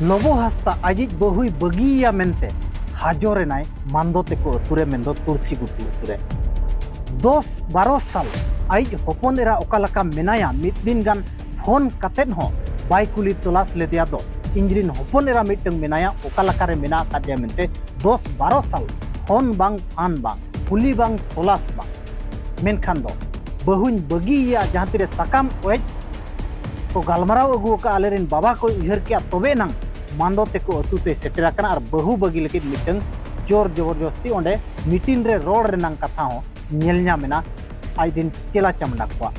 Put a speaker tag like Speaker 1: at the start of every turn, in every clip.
Speaker 1: लबो हस्ता आजिज बहुई बगिया मेनते हाजोरेनाय मांदो तेको अतुरे मेंदो तुलसी गुटी अतुरे 10-12 साल आइज हपन एरा ओकालका मेनाया मिद दिन गान फोन कतेन हो बाय कुली तलाश लेदिया दो इंजरिन हपन एरा मिटंग मेनाया ओकालका रे मेना कादिया मेनते 10-12 साल फोन बांग फान बांग कुली बांग तलाश बांग मेनखान दो बहुन बगिया जहां तिरे सकाम ओज को गालमाराव अगु का आलेरिन बाबा को उहर के तबे नंग मांदो तेको अतुते सेटेरा कना और बहु बगी लगित मिटंग जोर जबरदस्ती ओंडे मीटिंग रे रोड रे नंग कथा हो नेलन्या मेना आज दिन चेला चमड़ा को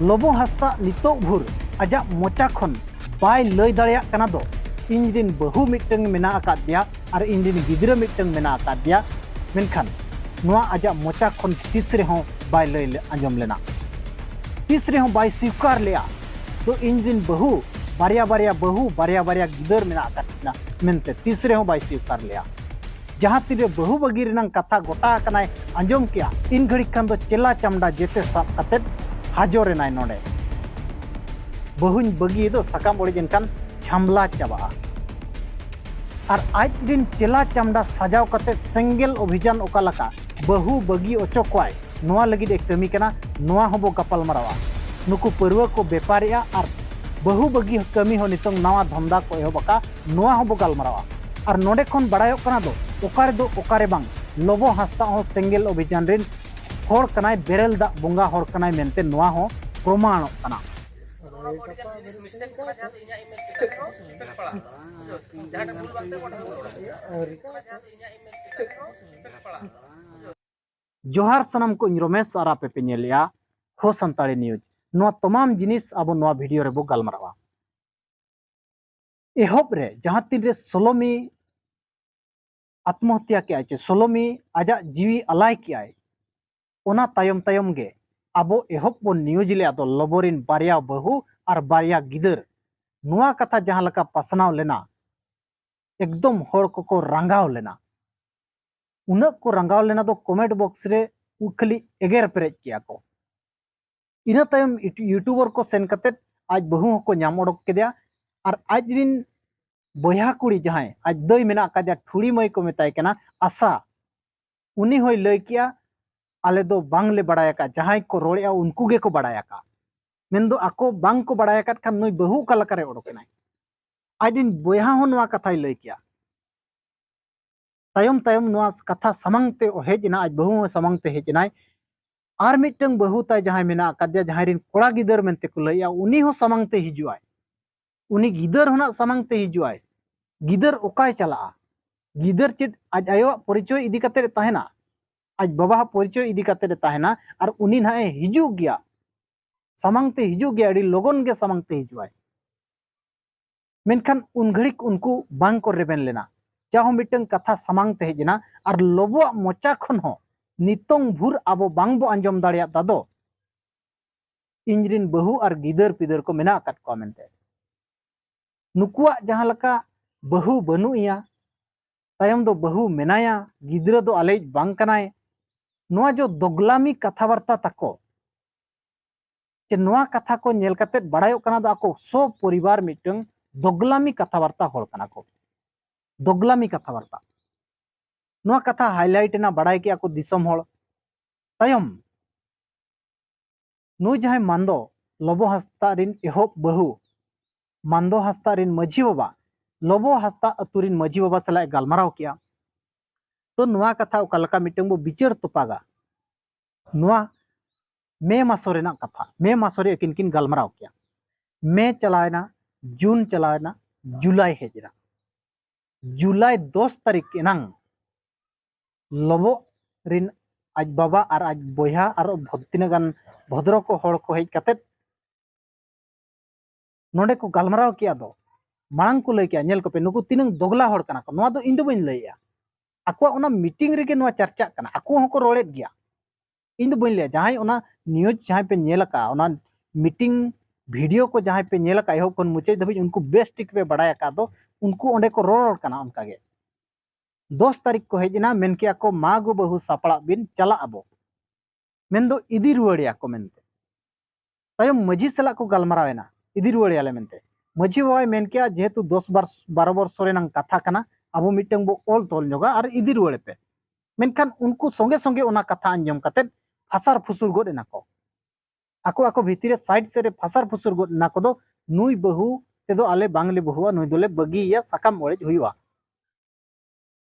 Speaker 1: लबो हस्ता नितो भुर आजा मोचा खन बाय लय दाड़िया कना दो इंजरिन बहु मिटंग मेना आकादिया और इंजरिन गिद्रा मिटंग मेना आकादिया मेनखान नुआ आजा मोचा खन तीसरे हो बाय लय आंजम लेना तीसरे हो बाय स्वीकार लिया तो इंजरिन बहु बारिया बारिया बहु बारिया बारिया गिदर मेना आकादिना मेनते तीसरे हो बाय स्वीकार लिया जहां तीरे बहु बगी रेनांग कथा गोटा कनाय आंजम किया इन घड़ी खान दो चेला चमड़ा जेते साब कतेत हाजो रेनाय नोडे बहुन बगी दो सकाम ओड़ी जेनखान छामला चाबा और आज दिन चेला चमड़ा सजाव कते सेंगेल अभियान ओकालका बहु बगी ओचो कोय नोआ लगिद एक कमी कना नोआ होबो गपाल मरावा नुकु परवा को बेपारिया और बहु बगी कमी हो नितंग नवा धंधा को एहबका नोआ होबो गालमरावा और नोडे खन बड़ायो कना दो ओकारे बांग लबो हस्ता हो सेंगेल अभियान रिन होड़ कनाय बेरेल दा बोंगा होड़ कनाय मेनते नोआ हो प्रमाण कना जोहार सनम को रमेश आरा पे नेलिया हो संताड़ी न्यूज नोआ तमाम जिनिस अब नोआ वीडियो रे बो गालमरावा एहब रे जहां तीन रे सोलोमी आत्महत्या के आचे सोलोमी आजा जीवी अलाय के आय ओना तायम तायम गे आबो एहब बो न्यूज ले आदो लबोरिन बारिया बहु और बारिया गिदर नुआ कथा जहां लका पासनाव लेना एकदम होड़ को रंगाव लेना उनक को रंगाव लेना तो कमेंट बॉक्स रे खाली एगेर पेरेज किया को इना तायम यूट्यूबर को सेन कते आज बहु को नाम ओडक केदिया और आज दिन बया कुड़ी जहां आज दई मेना कादिया ठुड़ी मई को मेताय कना आशा उनी होय लय किया आले दो बांगले बड़ाया जहां को रोड़िया उनको गे को बड़ाया मेनदो आको बांग को बड़ाया खान नुई बहु का लकारे ओडोकेनाय आज दिन बया हो नवा कथाय लय किया तायम तायम नवा कथा समांगते हेजना आज बहु समांगते हेजनाय आर मिटंग बहु ताय जहां मेना कादिया जहां रिन कोड़ा गिदर मेनते को लया उनी हो समांगते हिजुआय उनी गिदर होना समांगते हिजुआय गिदर ओकाय चला गिदर चेत आज आयो परिचय इदी कते ताहेना आज बाबा परिचय इदी कते ताहेना और उनी ना हिजु गया समांगते हिजु गया अड़ी लोगन गे समांगते हिजुआय मेनखान उन घड़ी उनको बांग को रेबेन लेना चाहो मिटंग कथा समांगते हेजना और लोबो मोचा खन हो नितोंग भूर आबो बांग बो आंजम दाड़िया दादो इंजरिन बहु और गिदर पिदर को मेना काट को मेनते नुकुआ जहां लका बहु बनुइया तायम दो बहु मेनाया गिदर दो आलेज बांग कनाय नोआ जो दोगलामी कथावार्ता तको जे नोआ कथा को नेल कते बड़ायो कना दो आको सब परिवार मिटंग दोगलामी कथावार्ता होड़ कना को दोगलामी कथावार्ता नोआ कथा हाईलाइट ना बड़ाय के आको दिसम होड़ तायम नु जहां मांदो लबो हस्ता रिन एहब बहु मांदो हस्ता रिन मझी बाबा लबो हस्ता अतुरिन मझी बाबा सलाय गालमाराव किया तो नुआ कथा ओकालका मिटंग बो बिचार तोपागा नुआ मे मासोरे ना कथा मे मासोरे किन किन गालमाराव किया मे चलायना जून चलायना जुलाई हेजना जुलाई 10 तारीख एनांग लबो रिन आज बाबा और आज बोया और भक्तिनगान भद्र को होड़ को हेज कते नोडे को गालमाराव किया दो मांग को लय किया नेल को पे नुकु तिनंग दोगला होड़ कना को नोआ दो इन दो बइन लैया आको ओना मीटिंग रे के नोआ चर्चा कना आको हको रोड़ेत गया इन दो बइन लैया जहां ओना न्यूज जहां पे नेलका ओना मीटिंग वीडियो को जहां पे नेलका एहो कोन मुचे धबी उनको बेस्ट टिक पे बड़ाया का दो उनको ओंडे को रोड़ कना उनका गे 10 तारीख को हेजना मेन किया को मागो बहु सापड़ा बिन चला अबो मेन इदी रुवाड़िया को मेनते तायम मझी सला को गालमारावेना इदी रुवाड़ियाले मेनते माझी बाबाई मेन किया जेहेतु 10-12 वर्ष रेनांग कथा कना अब मिटंग बो ऑल तोल नोगा और इदी रुवाड़े पे मेनखान उनको संगे संगे ओना कथा अंजम कते फासार फुसुर गोद एना को ako ako भितरे साइड से रे फासार फुसुर गोद ना को दो नुई बहु तेदो आले बांगले बहुआ नुई दोले बगी या साकाम ओड़े हुईवा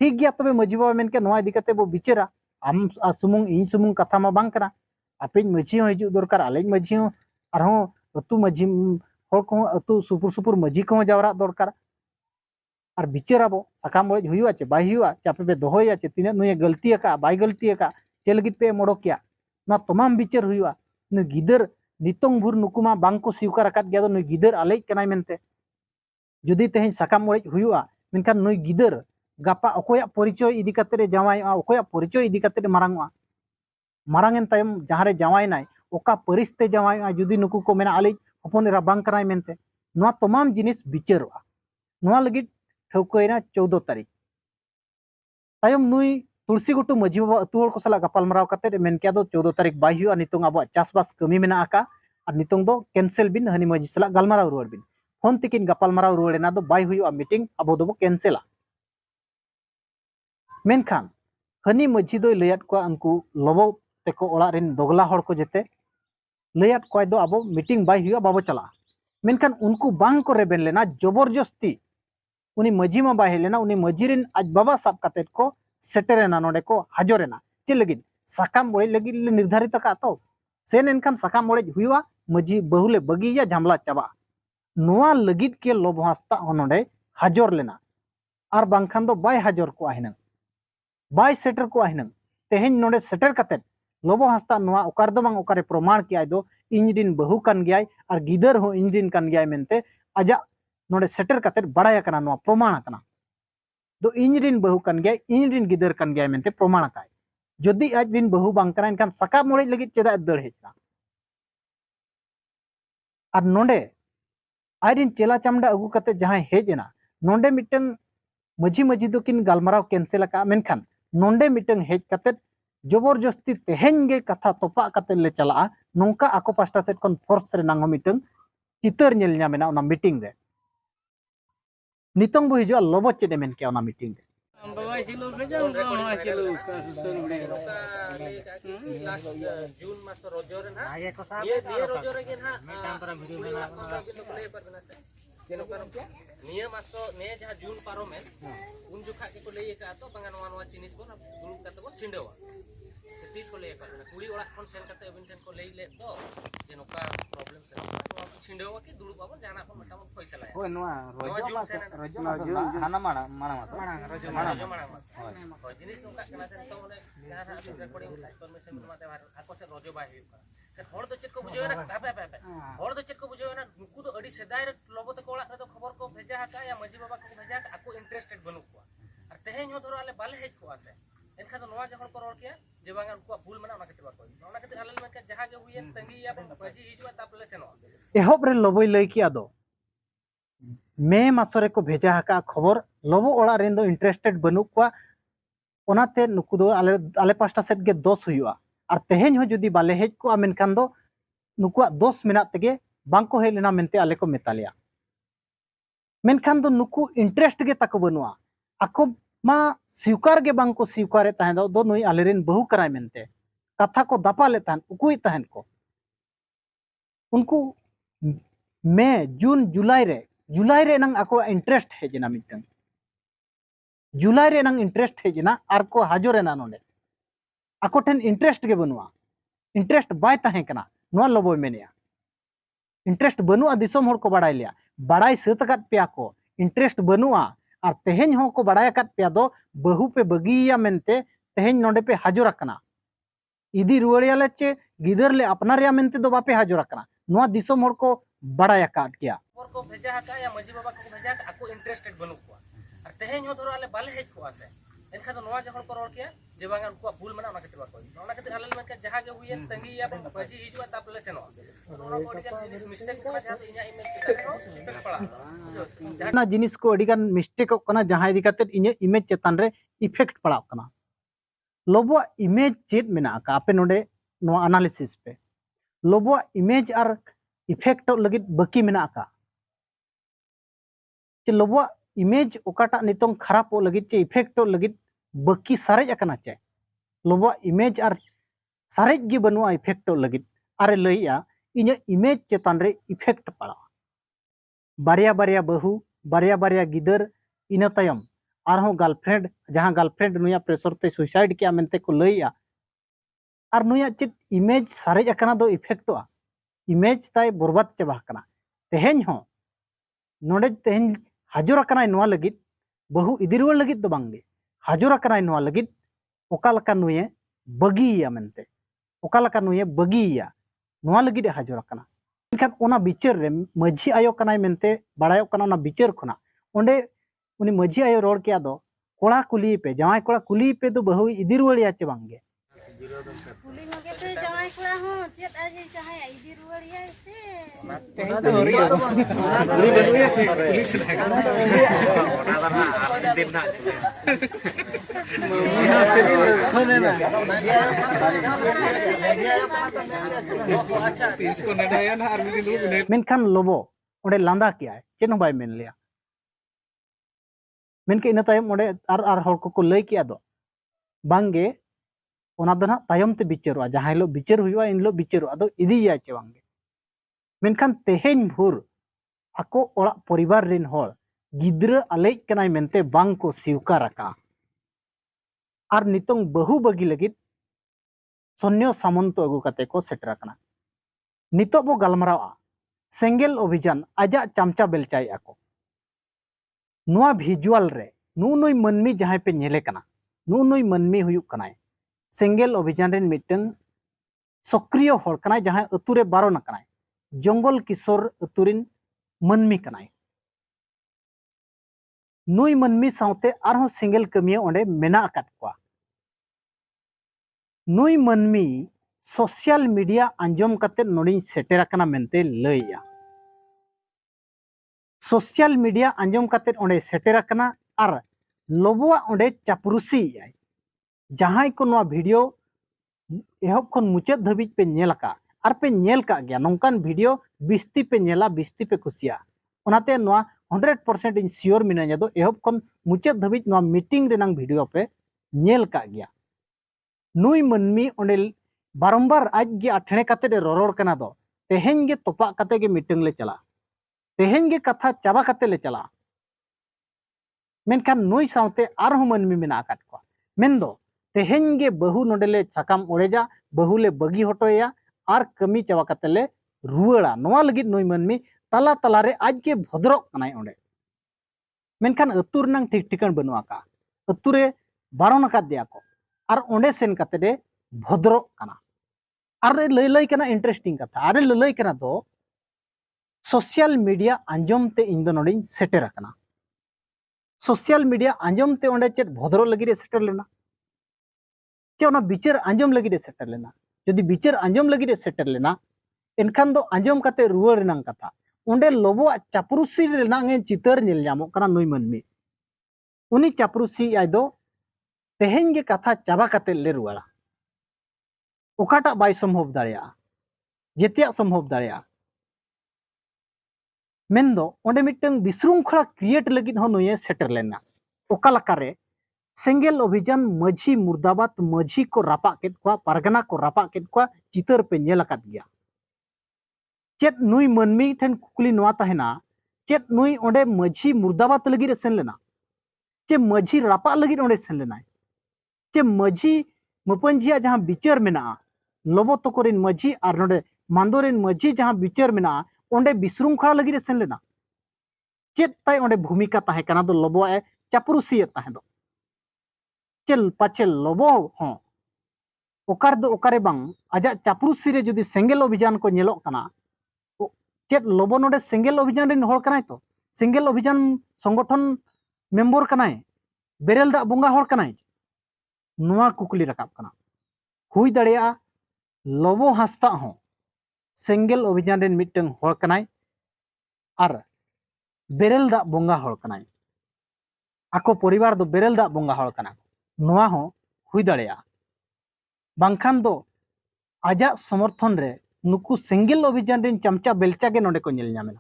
Speaker 1: ठीक गया तबे माझी बाबा मेन के नोआ इदी कते बो बिचेरा आम सुमुंग इन सुमुंग कथा मा बांग कना आपे माझी हो हिजु दरकार आले माझी हो आरहो अतु माझी हर को अतु सुपुर सुपुर माझी को जावरा दरकार और बिचेरा बो साकाम ओड़े हुईवा चे बाई हुईवा चे आपे बे दोहोया चे तिने नुई गलती का बाई गलती का चे लगित पे मोड़ोकिया ना तमाम बिचेर हुईवा नुई गिदर नितोंग भुर नुकुमा बांग को स्वीकार अकात गया दो नुई गिदर आले कनाय मेनते जुदी तेहें साकाम ओड़े हुईवा मेनखान नुई गिदर गापा अकोया परिचय इदी कते रे जावायआ अकोया परिचय इदी कते रे मारांगआ मारांगेन तायम जहारे जावाय नाय ओका परिस्ते जावायआ जुदी नुकु को मेना आले हपन एरा बांग कनाय मेनते नोआ तमाम जिनिस बिचारवा नोआ लगित ठौकयना 14 तारीख तायम नुई तुलसी गुटू माझी बाबा अतु हर को सला गपाल मराव कते मेन किया दो 14 तारीख बाय हुआ नितोंग अब चासबास कमी मेना आका और नितोंग दो कैंसिल बिन हनी माझी सला गलमराव रुवाड़ बिन फोन तिकिन गपाल मराव रुवाड़ेना दो बाय हुआ मीटिंग अब दो कैंसिला मेनखान हनी माझी दो लैयात को उनको लबो तेको ओड़ा रिन दोगला हर को जेते लैयात को दो अब मीटिंग बाय हुआ बाबो चला मेनखान उनको बांग को रेबेन लेना जबरदस्ती उनी माझी मा बाय लेना उनी माझी रिन आज बाबा साब कते को सेटेरेना नोडे को हाजरेना चे लगिन साकाम ओड़े लगिन ले निर्धारित का तो सेन एनखान साकाम ओड़े हुआ माझी बहुले बगिया झामला चाबा नोआ लगित के लोभ हस्ता नोडे हाजर लेना और बांखान दो बाय हाजर को आहिनंग बाय सेटर को आहिनंग तेहें नोडे सेटर कते लोबो हस्ता नोआ ओकार दो बांग ओकारे प्रमाण किया दो इंजरिन बहु कान गयाय और गिदर हो इंजरिन कान गयाय मेनते आजा नोडे सेटर कते बड़ाय कना नोआ प्रमाण कना दो इंजरिन बहु कान गयाय इंजरिन गिदर कान गयाय मेनते प्रमाण काय जदि आज दिन बहु बांग कना इनखान सका मोड़े लगित चेदा दड़ हेजना और नोडे आइडिन चेला चामडा अगु कते जहां हेजना नोडे मिटंग माझी माझी दो किन गालमराव कैंसिल का मेनखान नोडे मिटंग हेज कते जबरदस्ती तेहें गे कथा तोपा कते ले चला नोंका आको पास्टा सेट कोन फोर्स रे नांगो मिटंग चितर नेल ᱧᱟᱢᱮᱱᱟ ओना मीटिंग रे नितोंग बो हिजुआ लोबो चेदे मेन के ओना मीटिंग रे
Speaker 2: बाबा चिलो गजम बाबा चिलो सुसुर बड़े
Speaker 3: लास्ट जून मास रोजो रे ना ये रोजो रे गेन हा मिटाम पर वीडियो बना प्ले पर बना से केनो कारण क्या निया मासो ने जहा जून पारो में उन जुखा के को लेय का तो बंगा नवा नवा चिनिस बोन दुरुब कते बो छिंडेवा सतीश को लेय का कुड़ी ओड़ा कोन सेन कते अबिन ठन को लेय ले तो जे नोका प्रॉब्लम से तो छिंडेवा के दुरुब बाबन जाना को मटा मत पैसा लाया
Speaker 2: ओ नवा रोजो हाना माना रोजो माना
Speaker 3: हो जिनिस नोका कना से तो ने जहां रिकॉर्डिंग परमिशन माते आको से रोजो बाय हुई हर दो चेक को बुझो ना बाबा हर दो चेक को बुझो ना नुकु दो अडी सेदाय लोबो तो कोड़ा रे तो खबर को भेजा का या माझी बाबा को भेजा का आको इंटरेस्टेड बनु को और तेहें हो धरो आले बाले हेज को आसे एनखा तो नवा जखन को रोल के जे बांगा उनको भूल मना ओना कते बाको ओना कते आले मन के जहां के हुई तंगी या माझी हिजुआ तापले सेनो
Speaker 1: एहब रे लोबोय लय किया दो मे मासरे को भेजा का खबर लोबो ओड़ा रेन दो इंटरेस्टेड बनु को ओनाते नुकु दो आले पास्टा सेट गे दोस हुआ और तेहें हो जदी बाले हेज को मेनखान दो नुकुआ दोस मेना तेगे बांको हे लेना मेनते आले को मेतालिया मेनखान दो नुकु इंटरेस्ट गे ताको बनुआ आको मा स्वीकार गे बांको स्वीकारे ताहे दो नुई आलेरेन बहु कराय मेनते कथा को दापा ले ताहन उकुई ताहन को उनको मे जून जुलाई रे नंग आको इंटरेस्ट हेजना मिटन जुलाई रे नंग इंटरेस्ट हेजना आर को हाजरेना नोंडे आको ठेन इंटरेस्ट गे बनुआ इंटरेस्ट बाय ताहे कना नोआ लोबोय मेनिया इंटरेस्ट बनुआ दिसोम हर को बाड़ाय लिया बाड़ाय सेत काट पेया को इंटरेस्ट बनुआ और तेहें हो को बाड़ाय काट पेया दो बहु पे बगिया मेनते तेहें नोंडे पे हाजुर कना इदी रुवाड़ियाले चे गिदर ले अपनारिया मेनते दो बापे हाजुर कना नोआ दिसोम हर को बाड़ाय काट गया
Speaker 3: खबर को भेजा का या माझी बाबा को भेजा का आको इंटरेस्टेड बनु को और तेहें हो धरो आले बाले हेज को आसे एनखा तो नवा जखन को रोल के जे बांगा उनको भूल मना ओना कते बाको ओना कते आले मन के जहां के हुई तंगी या माझी हिजुआ तापले सेनो ओना को अडिगन जिनिस मिस्टेक कना जहां इना इमेज को इफेक्ट पड़ा
Speaker 1: जहां जिनिस को अडिगन मिस्टेक कना जहां इदी कते इने इमेज चेतन रे इफेक्ट पड़ा कना लोबो इमेज चेत मेना का आपे नोडे नोआ एनालिसिस पे लोबो इमेज और इफेक्ट लगित बाकी मेना का चे लोबो इमेज ओकाटा नितों खराब हो लगित चे इफेक्ट लगित बकी सारे अकना चे लोबो इमेज आर सारे गे बनुआ इफेक्ट लगित आरे लइया इने इमेज चेतान रे इफेक्ट पड़ा बारिया बारिया बहु बारिया बारिया गिदर इना तायम आरहों गर्लफ्रेंड जहां गर्लफ्रेंड नुया प्रेशर ते सुसाइड किया मेनते को लइया आर नुया चे इमेज सारे अकना दो इफेक्टवा इमेज ताई बर्बाद चाबा कना तेहेन हो नोडे तेहेन हाजुर अकना नोआ लगित बहु इदिरवा लगित दो बांगे हाजुर अकना नोआ लगित ओकालका नुये बगिया मेनते ओकालका नुये बगिया नोआ लगित हाजुर अकना इनखान ओना बिचार रे मझी आयो कनाय मेनते बाड़ायो कना ओना बिचार खना ओंडे उनी मझी आयो रोड किया दो कोड़ा कुली पे जवाई कोड़ा कुली पे तो बहु इदिरवड़िया चे बांगे
Speaker 4: कुली मगे तो जवाई कोड़ा हो चेत आजे चाहे इदिरवड़िया से
Speaker 1: मेनखान लोबो ओंडे लांदा किया चेन हो बाय मेन लिया मेनके इन तायम ओंडे आर हर को लई किया दो बांगे ओना दो ना तायम ते बिचारवा जहां लो बिचार हुआ इन लो बिचारवा दो इदिया चे बांगे मेनखान तेहेन भूर आको ओड़ा परिवार रिन होड़ गिद्र आले कनाय मेनते बांग को स्वीकार रका आर नितों बहु बगी लगित सन्यो सामंत अगु कते को सेटर कना नितो बो गलमरावा सेंगेल अभियान आजा चामचा बेलचाई आको नुआ भिजुअल रे नुई मनमी जहां पे नेले कना नुई मनमी हुयुक कनाय सेंगेल अभियान रेन मिटन सक्रिय होड़ कनाय जहां अतुरे बारोन कनाय जंगल किशोर अतुरिन मनमी कनाय नुई मनमी साउते आरहों सेंगेल कमिया ओंडे मेना अकात कोआ नुई मनमी सोशल मीडिया अंजम कते नोडिन सेटेर कना मेनते लइया सोशल मीडिया अंजम कते ओंडे सेटेर कना आर लोबोआ ओंडे चापरुसी आय जहां को नोआ वीडियो एहब खन मुचाद धबिज पे नेल का आर पे नेल का गया नोंकान वीडियो बिस्ती पे नेला बिस्ती पे खुशिया ओनाते नोआ 100% इन सियोर मिनाया दो एहब खन मुचाद धबिज नोआ मीटिंग रेनांग वीडियो पे नेल का गया नुई मनमी ओंडे बारंबार आज गे आठने कते रे रोरोड़ कना दो तेहेन गे तोपा कते गे मीटिंग ले चला तेहेन गे कथा चाबा कते ले चला मेनखान नुई साउते आरहों मनमी मेना आकात को मेन दो तेहेन गे बहु नोडेले साकाम ओड़ेजा बहुले बगी हटोया आर कमी चाबा कते ले रुवाड़ा नोआ लगित नुई मनमी तला तला रे आज के भद्रो कनाय ओंडे मेनखान अतुर नंग ठीक ठिकान बनुआ का अतुरे बारोन का दिया को आर ओंडे सेन कते दे भद्रो कना आरे लई लई कना इंटरेस्टिंग कथा आरे लई कना दो सोशल मीडिया अंजम ते इन दो नोडिन सेटेर कना सोशल मीडिया अंजम ते ओंडे चेत भद्रो लगी रे सेटर लेना चे ओना बिचार अंजम लगी रे सेटर लेना यदि बिचार अंजम लगी रे सेटर लेना एनखान दो अंजम कते रुवाड़ रेनांग कथा ओंडे लोबो चापरुसी रेनांग चितर नेल जामो कना नुई मनमी उनी चापरुसी आय दो तेहेन गे कथा चाबा कते ले रुवाड़ा ओकाटा बाय संभव दाड़िया जेतिया संभव दाड़िया मेन दो ओंडे मिटंग बिसृंखला क्रिएट लगित हो नुये सेटर लेना ओका लकारे सेंगेल अभियान मझी मुर्दाबाद मझी को रापा केत को पारगना को रापा केत को चितर पे नेल अकात गया चेत नुई मनमी ठेन कुकली नोआ तहेना चेत नुई ओंडे मझी मुर्दाबाद लगी रे सेन लेना चे मझी रापा लगी ओंडे सेन लेना चे मझी मपंजिया जहां बिचार मेना लोबो तकोरिन मझी आर नोडे मांदोरिन मझी जहां बिचार मेना ओंडे बिसृंखला लगी रे सेन लेना चेत ताई ओंडे भूमिका ताहे कना दो लोबो ए चापरुसी ताहे दो चल पाचे लोबो हो ओकार दो ओकारे बांग आजा चापरुसी रे जदि सेंगेल अभियान को नेलो कना चेत लोबो नोडे सेंगेल अभियान रेन होड़ कनाय तो सेंगेल अभियान संगठन मेंबर कनाय बेरेल दा बोंगा होड़ कनाय नुआ कुकली रकाब कना हुई दाड़िया लोबो हास्ता हो सेंगेल अभियान रेन मिटंग होड़ कनाय आर बेरेल दा बोंगा होड़ कनाय आको परिवार दो बेरेल दा बोंगा होड़ कना नुआ हो हुई दाड़िया बांखान दो आजा समर्थन रे नुकु सेंगेल अभियान रेन चमचा बेलचा गे नोडे को नेल ᱧᱟᱢᱮᱱᱟ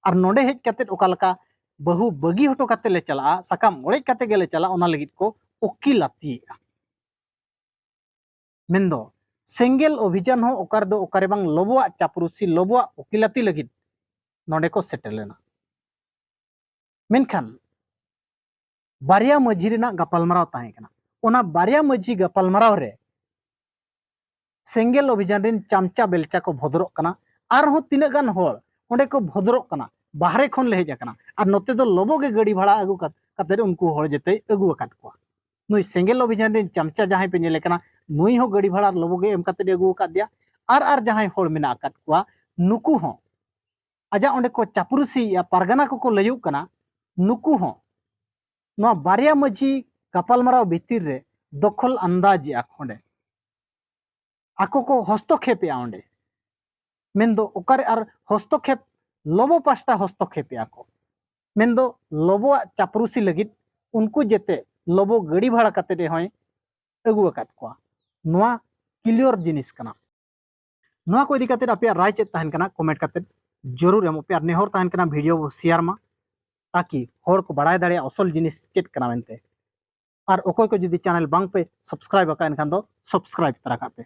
Speaker 1: आर नोडे हेज कते ओकालका बहु बगी हटो काते ले चला साकाम ओड़ेज काते गेले चला ओना लगित को ओकिलातिया मेन्दो सेंगेल अभियान हो ओकार दो ओकारे बांग लोबोआ चापरुसी लोबोआ ओकिलाती लगित नोडे को सेटल लेना मेनखान बारिया मझी रेना गपालमाराव ताहे कना ओना बारिया मझी गपालमाराव रे सेंगेल अभियान रेन चामचा बेलचा को भद्रोक कना आर हो तिना गान होड़ ओंडे को भद्रोक कना बाहरे खन ले हेज कना आर नोते दो लोबो गे गाड़ी भाड़ा अगु काते उनको होड़ जेते अगु अकात को नुई सेंगेल अभियान रेन चामचा जहां पे नेले कना नुई हो गाड़ी भाड़ा लोबो गे एम काते अगु अकात दिया आर जहां होड़ मेना अकात को नुकु हो आजा ओंडे को चापरुसी या पारगना को लयुक कना नुकु हो नोआ बारिया मझी गपालमाराव भितर रे दखल अंदाज ओंडे आको को हस्तक्षेप ओंडे मेन्दो ओकारे आर हस्तक्षेप लोबो पास्टा हस्तक्षेप को मेन्दो लोबो चापरुसी लगित उनको जेते लोबो गाड़ी भाड़ा काते रे होय अगु अकात को नोआ क्लियर जिनिस कना नोआ को इदी काते आपे राय चेत ताहन कना कमेंट काते जरूर एमो पे आर नेहर ताहन कना वीडियो शेयर मा ताकि होड़ को बड़ाय दाड़े असल जिनिस चेत कना मेनते आर ओकोय को जदि चैनल बांग पे सब्सक्राइब आका एनखान दो सब्सक्राइब तरा का पे